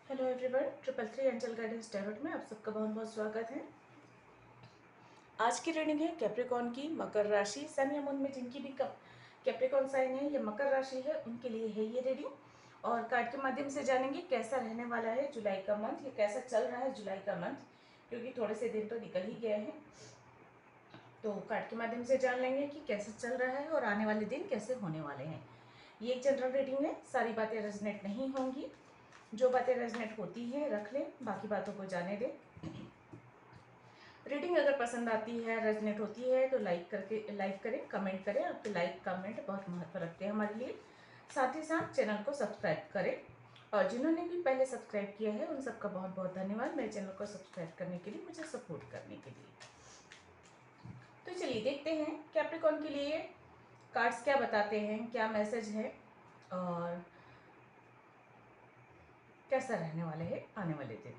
Hello everyone, 333 angel guidance tarot में आप सबका बहुत बहुत स्वागत है। आज की रीडिंग है कैप्रिकॉर्न की, मकर राशि, सन या मून में जिनकी भी कैप्रिकॉर्न साइन है या मकर राशि है उनके लिए है ये रीडिंग। और कार्ड के माध्यम से जानेंगे कैसा रहने वाला है जुलाई का मंथ, या कैसा चल रहा है जुलाई का मंथ, क्योंकि थोड़े से दिन तो निकल ही गए हैं। तो कार्ड के माध्यम से जान लेंगे कि कैसे चल रहा है और आने वाले दिन कैसे होने वाले हैं। ये एक जनरल रीडिंग है, सारी बातें रेजोनेट नहीं होंगी। जो बातें रेजोनेट होती हैं रख लें, बाकी बातों को जाने दें। रीडिंग अगर पसंद आती है, रेजोनेट होती है तो लाइक करें, कमेंट करें। आपके लाइक कमेंट बहुत महत्व रखते हैं हमारे लिए। साथ ही साथ चैनल को सब्सक्राइब करें, और जिन्होंने भी पहले सब्सक्राइब किया है उन सबका बहुत बहुत धन्यवाद मेरे चैनल को सब्सक्राइब करने के लिए, मुझे सपोर्ट करने के लिए। तो चलिए देखते हैं कैप्रिकॉर्न के लिए कार्ड्स क्या बताते हैं, क्या मैसेज है और कैसा रहने वाले हैं आने वाले दिन।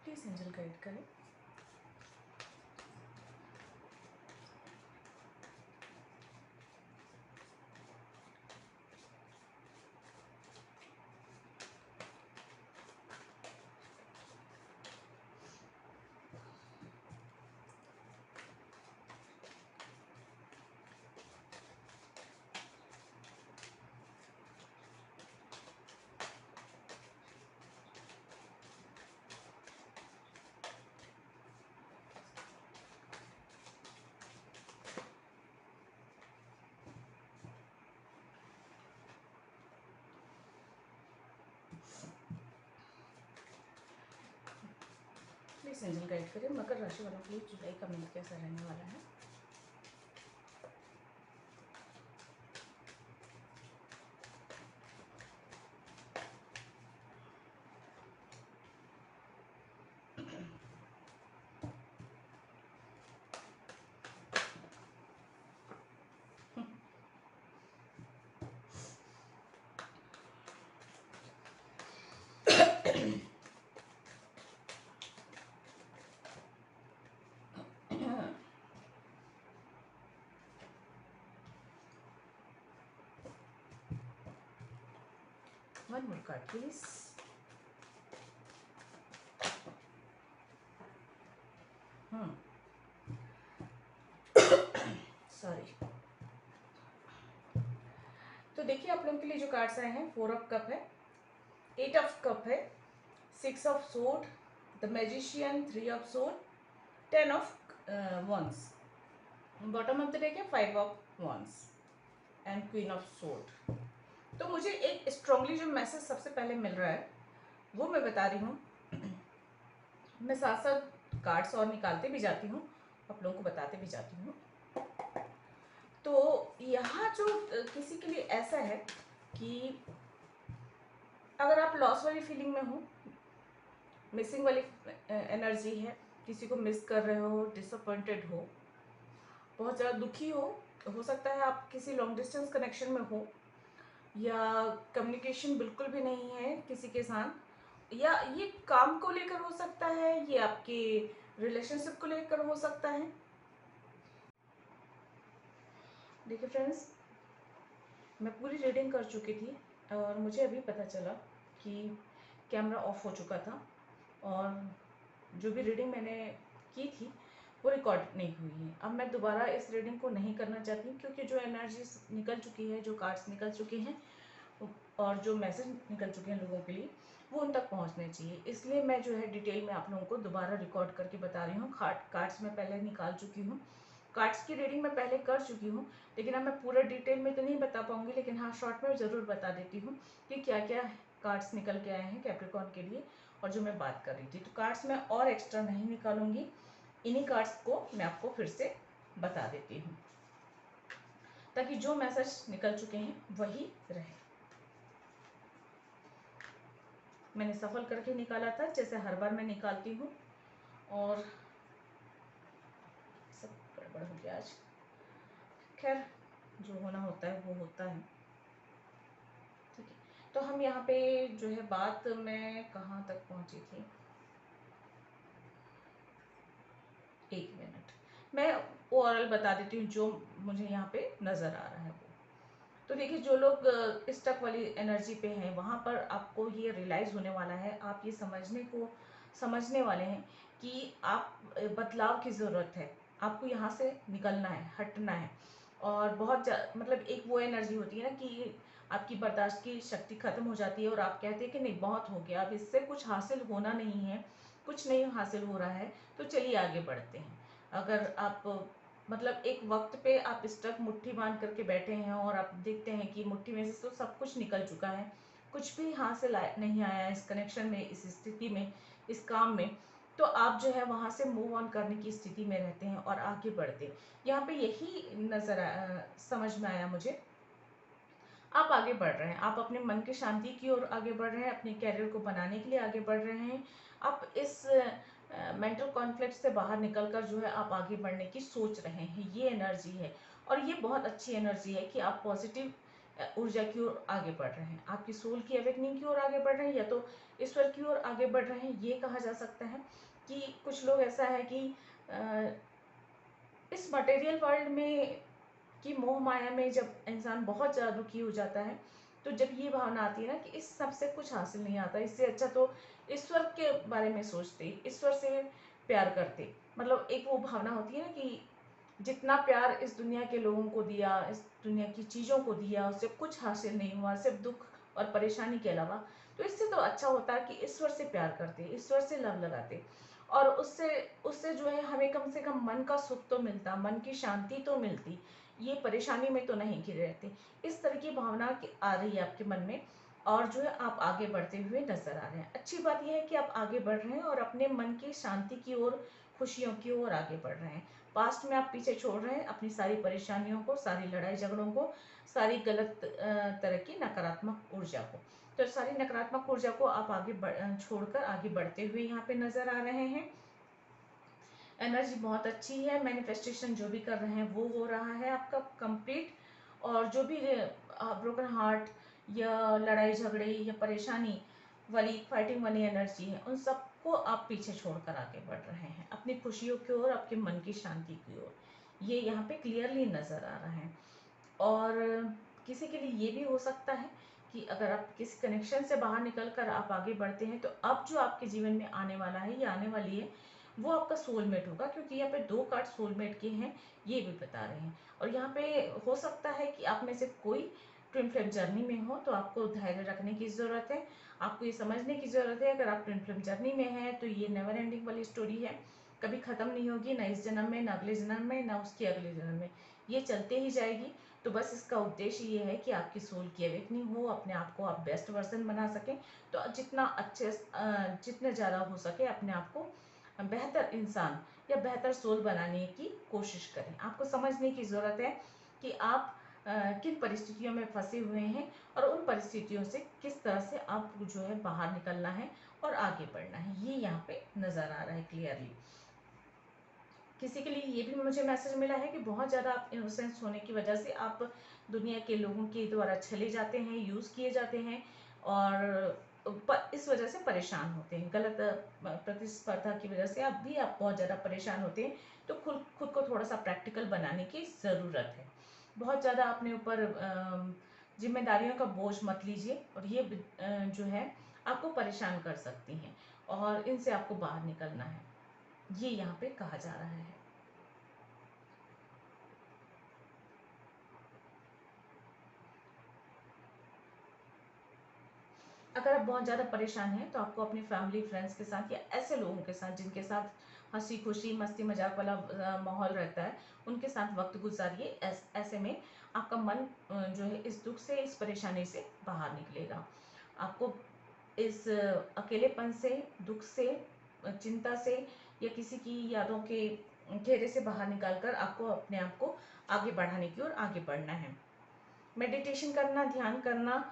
प्लीज एंजल गाइड करें। प्लीज एंजल गाइड करें मकर राशि वालों के लिए जुलाई का महीना कैसा रहने वाला है। One more card, please. Sorry. तो देखिए आप लोगों के लिए जो कार्ड्स आए हैं, 4 ऑफ कप है, 8 ऑफ कप है, 6 of sword, the magician, 3 of sword, 10 of wands. Bottom of the deck है 5 of wands and queen of sword. तो मुझे एक स्ट्रांगली जो मैसेज सबसे पहले मिल रहा है वो मैं बता रही हूँ। मैं साथ साथ कार्ड्स और निकालते भी जाती हूँ, आप लोगों को बताते भी जाती हूँ। तो यहाँ जो किसी के लिए ऐसा है कि अगर आप लॉस वाली फीलिंग में हो, मिसिंग वाली एनर्जी है, किसी को मिस कर रहे हो, डिसअपॉइंटेड हो, बहुत ज़्यादा दुखी हो सकता है आप किसी लॉन्ग डिस्टेंस कनेक्शन में हो, या कम्युनिकेशन बिल्कुल भी नहीं है किसी के साथ, या ये काम को लेकर हो सकता है, ये आपके रिलेशनशिप को लेकर हो सकता है। देखिए फ्रेंड्स, मैं पूरी रीडिंग कर चुकी थी और मुझे अभी पता चला कि कैमरा ऑफ हो चुका था, और जो भी रीडिंग मैंने की थी वो रिकॉर्ड नहीं हुई है। अब मैं दोबारा इस रीडिंग को नहीं करना चाहती, क्योंकि जो एनर्जीज निकल चुकी है, जो कार्ड्स निकल चुके हैं और जो मैसेज निकल चुके हैं लोगों के लिए, वो उन तक पहुंचने चाहिए। इसलिए मैं जो है डिटेल में आप लोगों को दोबारा रिकॉर्ड करके बता रही हूँ। कार्ड्स मैं पहले निकाल चुकी हूँ, कार्ड्स की रीडिंग मैं पहले कर चुकी हूँ, लेकिन अब मैं पूरा डिटेल में तो नहीं बता पाऊंगी, लेकिन हाँ शॉर्ट में ज़रूर बता देती हूँ कि क्या क्या कार्ड्स निकल के आए हैं कैप्रिकॉर्न के लिए और जो मैं बात कर रही थी। तो कार्ड्स मैं और एक्स्ट्रा नहीं निकालूंगी, इन्हीं कार्ड्स को मैं आपको फिर से बता देती हूँ, ताकि जो मैसेज निकल चुके हैं वही रहे। मैंने सफल करके निकाला था, जैसे हर बार मैं निकालती हूँ, और सब गड़बड़ हो गया आज। खैर, जो होना होता है वो होता है। ठीक है, तो हम यहाँ पे जो है बात मैं कहाँ तक पहुँची थी, 1 मिनट। मैं ओवरऑल बता देती हूँ जो मुझे यहाँ पे नज़र आ रहा है वो। तो देखिए, जो लोग स्टक वाली एनर्जी पे हैं वहाँ पर आपको ये रियलाइज़ होने वाला है, आप ये समझने वाले हैं कि आप बदलाव की ज़रूरत है, आपको यहाँ से निकलना है, हटना है। और बहुत मतलब एक वो एनर्जी होती है ना कि आपकी बर्दाश्त की शक्ति ख़त्म हो जाती है और आप कहते हैं कि नहीं, बहुत हो गया, अब इससे कुछ हासिल होना नहीं है, कुछ नहीं हासिल हो रहा है, तो चलिए आगे बढ़ते हैं। अगर आप मतलब एक वक्त पे आप स्टक मुट्ठी बांध करके बैठे हैं और आप देखते हैं कि मुट्ठी में से तो सब कुछ निकल चुका है, कुछ भी हासिल नहीं आया इस कनेक्शन में, इस स्थिति में, इस काम में, तो आप जो है वहाँ से मूव ऑन करने की स्थिति में रहते हैं और आगे बढ़ते हैं। यहाँ पे यही समझ में आया मुझे। आप आगे बढ़ रहे हैं, आप अपने मन की शांति की ओर आगे बढ़ रहे हैं, अपने कैरियर को बनाने के लिए आगे बढ़ रहे हैं। आप इस मेंटल कॉन्फ्लिक्ट से बाहर निकलकर जो है आप आगे बढ़ने की सोच रहे हैं, ये एनर्जी है। और ये बहुत अच्छी एनर्जी है कि आप पॉजिटिव ऊर्जा की ओर आगे बढ़ रहे हैं, आपकी सोल की अवेकनिंग की ओर आगे बढ़ रहे हैं, या तो ईश्वर की ओर आगे बढ़ रहे हैं, ये कहा जा सकता है। कि कुछ लोग ऐसा है कि इस मटेरियल वर्ल्ड में कि मोह माया में जब इंसान बहुत ज़्यादा दुखी हो जाता है, तो जब ये भावना आती है ना कि इस सब से कुछ हासिल नहीं आता, इससे अच्छा तो ईश्वर के बारे में सोचते, ईश्वर से प्यार करते। मतलब एक वो भावना होती है ना कि जितना प्यार इस दुनिया के लोगों को दिया, इस दुनिया की चीज़ों को दिया, उससे कुछ हासिल नहीं हुआ, सिर्फ दुख और परेशानी के अलावा, तो इससे तो अच्छा होता है कि ईश्वर से प्यार करते, ईश्वर से लव लगाते। और उससे उससे जो है हमें कम से कम मन का सुख तो मिलता, मन की शांति तो मिलती, ये परेशानी में तो नहीं घिरे रहते। इस तरह की भावना आ रही है आपके मन में, और जो है आप आगे बढ़ते हुए नजर आ रहे हैं। अच्छी बात यह है कि आप आगे बढ़ रहे हैं और अपने मन की शांति की ओर, खुशियों की ओर आगे बढ़ रहे हैं। पास्ट में आप पीछे छोड़ रहे हैं अपनी सारी परेशानियों को, सारी लड़ाई झगड़ों को, सारी गलत तरह की नकारात्मक ऊर्जा को। तो सारी नकारात्मक ऊर्जा को आप छोड़कर आगे बढ़ते हुए यहाँ पे नजर आ रहे हैं। एनर्जी बहुत अच्छी है, मैनिफेस्टेशन जो भी कर रहे हैं वो हो रहा है आपका कंप्लीट। और जो भी ब्रोकन हार्ट या लड़ाई झगड़े या परेशानी वाली, फाइटिंग वाली एनर्जी है, उन सबको आप पीछे छोड़कर आगे बढ़ रहे हैं अपनी खुशियों की ओर, आपके मन की शांति की ओर। ये यहाँ पे क्लियरली नज़र आ रहा है। और किसी के लिए ये भी हो सकता है कि अगर आप किसी कनेक्शन से बाहर निकल कर आप आगे बढ़ते हैं, तो अब जो आपके जीवन में आने वाला है या आने वाली है, वो आपका सोलमेट होगा, क्योंकि यहाँ पे 2 कार्ड सोलमेट के हैं, ये भी बता रहे हैं। और यहाँ पे हो सकता है कि आप में से कोई ट्विन फ्लेम जर्नी में हो, तो आपको धैर्य रखने की ज़रूरत है, आपको ये समझने की ज़रूरत है अगर आप ट्विन फ्लेम जर्नी में हैं तो ये नेवर एंडिंग वाली स्टोरी है, कभी ख़त्म नहीं होगी, ना इस जन्म में, ना अगले जन्म में, ना उसके अगले जन्म में, ये चलते ही जाएगी। तो बस इसका उद्देश्य ये है कि आपकी सोल की अवेकनिंग हो, अपने आप को आप बेस्ट वर्जन बना सकें। तो जितने ज़्यादा हो सके अपने आप को बेहतर इंसान या बेहतर सोल बनाने की कोशिश करें। आपको समझने की ज़रूरत है कि आप किन परिस्थितियों में फंसे हुए हैं और उन परिस्थितियों से किस तरह से आपको जो है बाहर निकलना है और आगे बढ़ना है, ये यहाँ पे नज़र आ रहा है क्लियरली। किसी के लिए ये भी मुझे मैसेज मिला है कि बहुत ज़्यादा आप इनोसेंस होने की वजह से आप दुनिया के लोगों के द्वारा छले जाते हैं, यूज़ किए जाते हैं, और इस वजह से परेशान होते हैं, गलत प्रतिस्पर्धा की वजह से आप बहुत ज़्यादा परेशान होते हैं। तो खुद खुद को थोड़ा सा प्रैक्टिकल बनाने की ज़रूरत है। बहुत ज़्यादा अपने ऊपर जिम्मेदारियों का बोझ मत लीजिए, और ये जो है आपको परेशान कर सकती हैं, और इनसे आपको बाहर निकलना है, ये यहाँ पे कहा जा रहा है। अगर आप बहुत ज़्यादा परेशान हैं तो आपको अपने फैमिली फ्रेंड्स के साथ या ऐसे लोगों के साथ जिनके साथ हंसी खुशी मस्ती मजाक वाला माहौल रहता है, उनके साथ वक्त गुजारिए। ऐसे में आपका मन जो है इस दुख से, इस परेशानी से बाहर निकलेगा। आपको इस अकेलेपन से, दुख से, चिंता से या किसी की यादों के घेरे से बाहर निकालकर आपको अपने आप को आगे बढ़ाने की ओर आगे बढ़ना है। मेडिटेशन करना, ध्यान करना,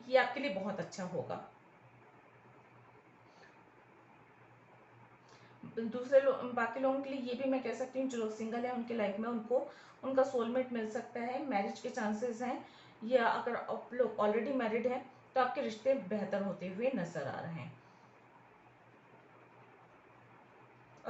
ये आपके लिए बहुत अच्छा होगा। बाकी लोगों के लिए ये भी मैं कह सकती हूँ, जो लोग सिंगल है उनके लाइफ में उनको उनका सोलमेट मिल सकता है, मैरिज के चांसेस हैं, या अगर आप लोग ऑलरेडी मैरिड हैं तो आपके रिश्ते बेहतर होते हुए नजर आ रहे हैं।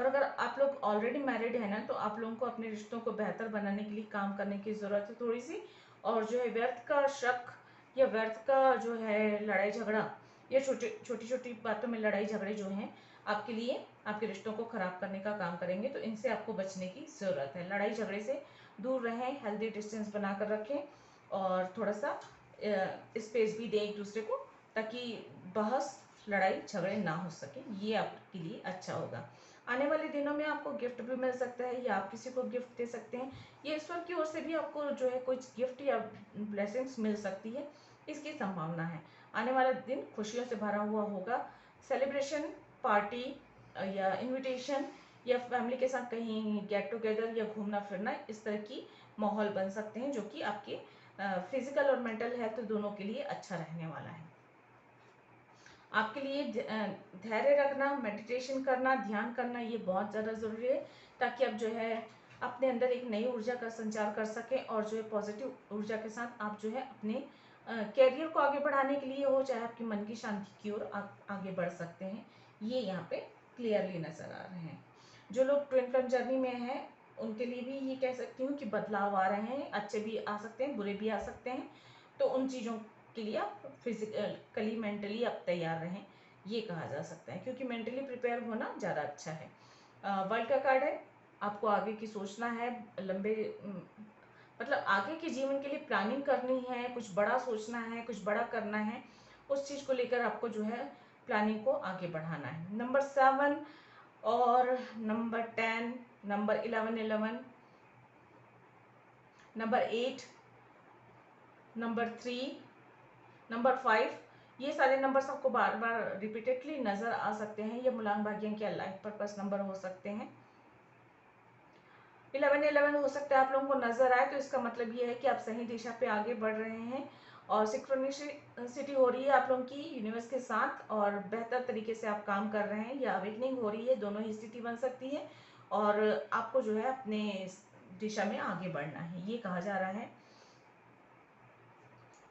और अगर आप लोग ऑलरेडी मैरिड है ना, तो आप लोगों को अपने रिश्तों को बेहतर बनाने के लिए काम करने की ज़रूरत है थोड़ी सी। और जो है व्यर्थ का शक या व्यर्थ का जो है लड़ाई झगड़ा या छोटी छोटी बातों में लड़ाई झगड़े जो हैं आपके लिए आपके रिश्तों को ख़राब करने का काम करेंगे, तो इनसे आपको बचने की ज़रूरत है। लड़ाई झगड़े से दूर रहें, हेल्दी डिस्टेंस बना कर रखें और थोड़ा सा स्पेस भी दें एक दूसरे को, ताकि बहस लड़ाई झगड़े ना हो सके। ये आपके लिए अच्छा होगा। आने वाले दिनों में आपको गिफ्ट भी मिल सकता है या आप किसी को गिफ्ट दे सकते हैं। ये ईश्वर की ओर से भी आपको जो है कुछ गिफ्ट या ब्लेसिंग्स मिल सकती है, इसकी संभावना है। आने वाला दिन खुशियों से भरा हुआ होगा। सेलिब्रेशन, पार्टी या इनविटेशन या फैमिली के साथ कहीं गेट टुगेदर या घूमना फिरना, इस तरह की माहौल बन सकते हैं जो कि आपके फिजिकल और मेंटल हेल्थ दोनों के लिए अच्छा रहने वाला है। आपके लिए धैर्य रखना, मेडिटेशन करना, ध्यान करना, ये बहुत ज़्यादा ज़रूरी है, ताकि आप जो है अपने अंदर एक नई ऊर्जा का संचार कर सकें और जो है पॉजिटिव ऊर्जा के साथ आप जो है अपने कैरियर को आगे बढ़ाने के लिए हो, चाहे आपके मन की शांति की ओर आप आगे बढ़ सकते हैं। ये यहाँ पे क्लियरली नज़र आ रहे हैं। जो लोग ट्विन फ्लेम जर्नी में हैं उनके लिए भी ये कह सकती हूँ कि बदलाव आ रहे हैं, अच्छे भी आ सकते हैं, बुरे भी आ सकते हैं। तो उन चीज़ों के लिए आप फिजिकली मेंटली आप तैयार रहें, ये कहा जा सकता है, क्योंकि मेंटली प्रिपेयर होना ज़्यादा अच्छा है। वर्ल्ड का कार्ड है, आपको आगे की सोचना है, लंबे मतलब आगे के जीवन के लिए प्लानिंग करनी है, कुछ बड़ा सोचना है, कुछ बड़ा करना है, उस चीज़ को लेकर आपको जो है प्लानिंग को आगे बढ़ाना है। नंबर 7 और number 10, number 11, number 8, number 3, number 5, ये सारे नंबर्स आपको बार बार रिपीटेडली नज़र आ सकते हैं। ये मूलांक भाग्यांक के लाइफ पर्पस नंबर हो सकते हैं। 11 हो सकता है आप लोगों को नज़र आए, तो इसका मतलब ये है कि आप सही दिशा पे आगे बढ़ रहे हैं और सिंक्रोनिसिटी हो रही है आप लोगों की यूनिवर्स के साथ और बेहतर तरीके से आप काम कर रहे हैं या अवेकनिंग हो रही है, दोनों ही स्थिति बन सकती है। और आपको जो है अपने दिशा में आगे बढ़ना है, ये कहा जा रहा है।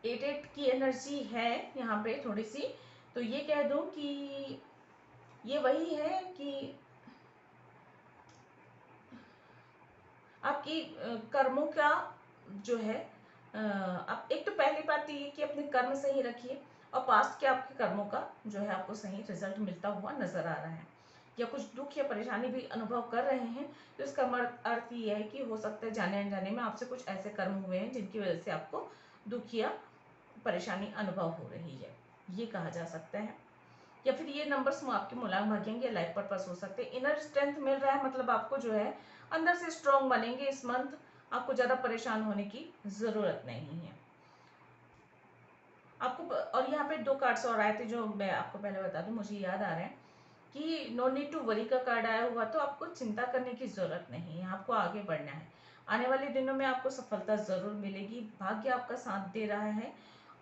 8 की एनर्जी है यहाँ पे थोड़ी सी, तो ये कह दूं कि ये वही है कि आपकी कर्मों का जो है आप एक तो पहली बात तो ये कि अपने कर्म सही रखिए और पास्ट के आपके कर्मों का जो है आपको सही रिजल्ट मिलता हुआ नजर आ रहा है। या कुछ दुख या परेशानी भी अनुभव कर रहे हैं, तो इसका अर्थ ये है कि हो सकता है जाने अनजाने में आपसे कुछ ऐसे कर्म हुए हैं जिनकी वजह से आपको दुख या परेशानी अनुभव हो रही है, ये कहा जा सकता है। या फिर ये नंबर्स आपके मूलांक भाग्यांक या लाइफ पर्पस हो सकते हैं। इनर स्ट्रेंथ मिल रहा है, मतलब आपको जो है अंदर से स्ट्रॉन्ग बनेंगे इस मंथ, आपको ज़्यादा परेशान होने की ज़रूरत नहीं है आपको। और यहाँ पे 2 कार्ड्स और आए थे जो मैं आपको पहले बता दूं, मुझे याद आ रहे हैं कि नो नीड टू वरी का कार्ड आया हुआ, तो आपको चिंता करने की ज़रूरत नहीं है, आपको आगे बढ़ना है। आने वाले दिनों में आपको सफलता ज़रूर मिलेगी, भाग्य आपका साथ दे रहा है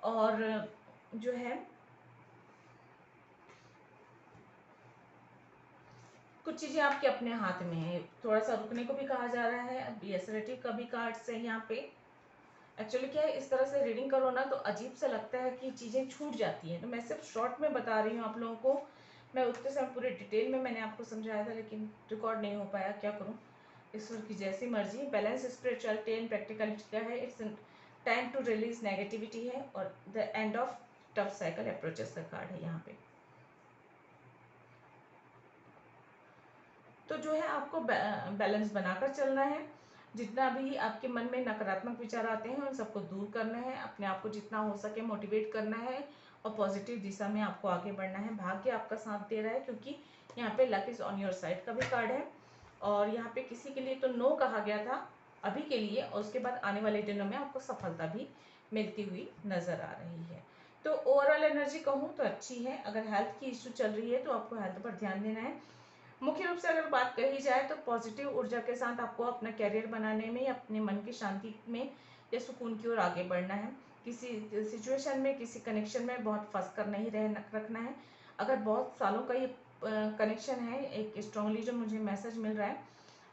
और जो है कुछ चीज़ें आपके अपने हाथ में है। थोड़ा सा रुकने को भी कहा जा रहा है। अब एसरेटिव का भी कार्ड्स है यहाँ पे। एक्चुअली क्या है, इस तरह से रीडिंग करो ना तो अजीब सा लगता है कि चीज़ें छूट जाती हैं, तो मैं सिर्फ शॉर्ट में बता रही हूँ आप लोगों को। मैं उतने समय पूरे डिटेल में मैंने आपको समझाया था, लेकिन रिकॉर्ड नहीं हो पाया, क्या करूँ, ईश्वर की जैसी मर्जी। बैलेंस स्पिरिचुअलिटी एंड प्रैक्टिकलिटी का है। It's time to release negativity है और the end of tough cycle approaches का कार्ड है यहाँ पे। तो जो है आपको बैलेंस बनाकर चलना है। जितना भी आपके मन में नकारात्मक विचार आते हैं उन सबको दूर करना है, अपने आप को जितना हो सके मोटिवेट करना है और पॉजिटिव दिशा में आपको आगे बढ़ना है। भाग्य आपका साथ दे रहा है, क्योंकि यहाँ पे luck is on your side का भी कार्ड है और यहाँ पे किसी के लिए तो नो कहा गया था अभी के लिए, और उसके बाद आने वाले दिनों में आपको सफलता भी मिलती हुई नजर आ रही है। तो ओवरऑल एनर्जी कहूँ तो अच्छी है। अगर हेल्थ की इश्यू चल रही है तो आपको हेल्थ पर ध्यान देना है। मुख्य रूप से अगर बात कही जाए तो पॉजिटिव ऊर्जा के साथ आपको अपना कैरियर बनाने में, अपने मन की शांति में या सुकून की ओर आगे बढ़ना है। किसी सिचुएशन में, किसी कनेक्शन में बहुत फंस कर नहीं रखना है। अगर बहुत सालों का ये कनेक्शन है, एक स्ट्रांगली जो मुझे मैसेज मिल रहा है,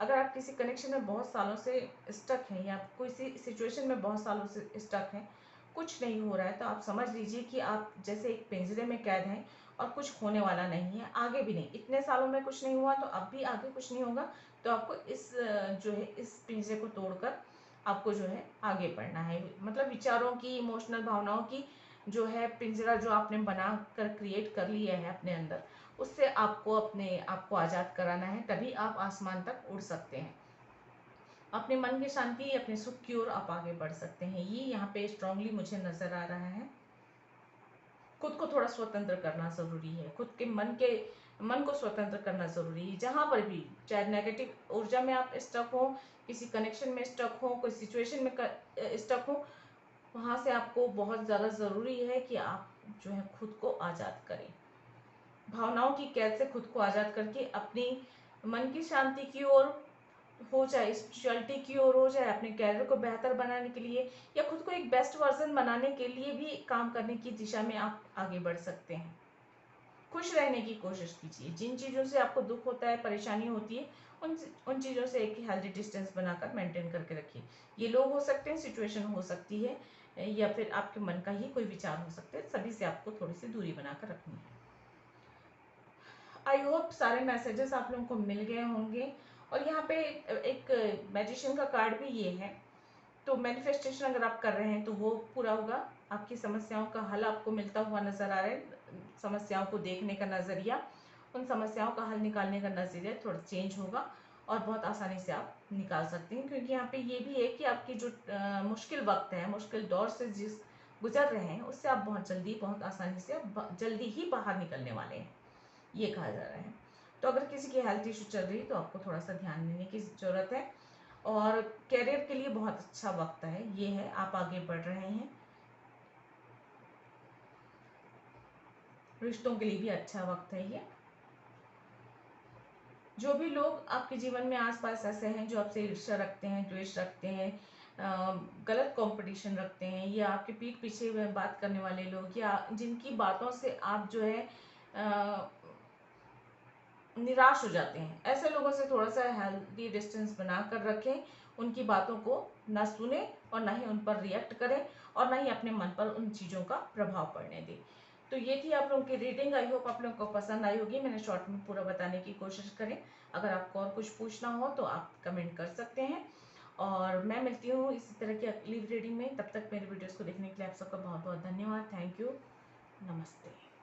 अगर आप किसी कनेक्शन में बहुत सालों से स्टक हैं या किसी सिचुएशन में बहुत सालों से स्टक हैं, कुछ नहीं हो रहा है, तो आप समझ लीजिए कि आप जैसे एक पिंजरे में कैद हैं और कुछ होने वाला नहीं है, आगे भी नहीं। इतने सालों में कुछ नहीं हुआ तो अब भी आगे कुछ नहीं होगा। तो आपको इस जो है इस पिंजरे को तोड़कर आपको जो है आगे बढ़ना है। मतलब विचारों की, इमोशनल भावनाओं की जो है पिंजरा जो आपने बना कर क्रिएट कर लिया है अपने अंदर, उससे आपको अपने आप को आज़ाद कराना है, तभी आप आसमान तक उड़ सकते हैं। अपने मन की शांति, अपने सुख की ओर आप आगे बढ़ सकते हैं। ये यहाँ पे स्ट्रांगली मुझे नजर आ रहा है। खुद को थोड़ा स्वतंत्र करना जरूरी है, खुद के मन को स्वतंत्र करना जरूरी है। जहां पर भी, चाहे नेगेटिव ऊर्जा में आप स्टक हो, किसी कनेक्शन में स्टक हो, कोई सिचुएशन में स्टक हो, वहां से आपको बहुत ज़्यादा ज़रूरी है कि आप जो है खुद को आज़ाद करें। भावनाओं की कैद से खुद को आज़ाद करके अपनी मन की शांति की ओर हो, चाहे स्पिरिचुअलिटी की ओर हो, चाहे अपने कैरियर को बेहतर बनाने के लिए या खुद को एक बेस्ट वर्जन बनाने के लिए भी काम करने की दिशा में आप आगे बढ़ सकते हैं। खुश रहने की कोशिश कीजिए। जिन चीज़ों से आपको दुख होता है, परेशानी होती है, उन चीज़ों से एक हेल्दी डिस्टेंस बनाकर मेंटेन करके रखिए। ये लोग हो सकते हैं, सिचुएशन हो सकती है, या फिर आपके मन का ही कोई विचार हो सकते हैं। सभी से आपको थोड़ी सी दूरी बनाकर रखनी है। आई होप सारे मैसेजेस आप लोगों को मिल गए होंगे। और यहाँ पे एक मैजिशियन का कार्ड भी ये है। तो मैनिफेस्टेशन अगर आप कर रहे हैं तो वो पूरा होगा। आपकी समस्याओं का हल आपको मिलता हुआ नजर आ रहा है। समस्याओं को देखने का नज़रिया, उन समस्याओं का हल निकालने का नज़रिया थोड़ा चेंज होगा और बहुत आसानी से आप निकाल सकते हैं। क्योंकि यहाँ पे ये भी है कि आपकी जो मुश्किल वक्त है, मुश्किल दौर से जिस गुजर रहे हैं, उससे आप बहुत जल्दी, बहुत आसानी से जल्दी ही बाहर निकलने वाले हैं, ये कहा जा रहा है। तो अगर किसी की हेल्थ इशू चल रही है तो आपको थोड़ा सा ध्यान देने की ज़रूरत है। और कैरियर के लिए बहुत अच्छा वक्त है, ये है, आप आगे बढ़ रहे हैं। रिश्तों के लिए भी अच्छा वक्त है ये। जो भी लोग आपके जीवन में आसपास ऐसे हैं जो आपसे ईर्ष्या रखते हैं, द्वेष रखते हैं, गलत कंपटीशन रखते हैं, या आपके पीठ पीछे में बात करने वाले लोग, या जिनकी बातों से आप जो है निराश हो जाते हैं, ऐसे लोगों से थोड़ा सा हेल्दी डिस्टेंस बना कर रखें। उनकी बातों को ना सुने और ना ही उन पर रिएक्ट करें और ना ही अपने मन पर उन चीज़ों का प्रभाव पड़ने दें। तो ये थी आप लोगों की रीडिंग। आई होप आप लोगों को पसंद आई होगी। मैंने शॉर्ट में पूरा बताने की कोशिश करें। अगर आपको और कुछ पूछना हो तो आप कमेंट कर सकते हैं। और मैं मिलती हूँ इसी तरह की अगली रीडिंग में। तब तक मेरे वीडियोज़ को देखने के लिए आप सबका बहुत बहुत धन्यवाद। Thank you. नमस्ते।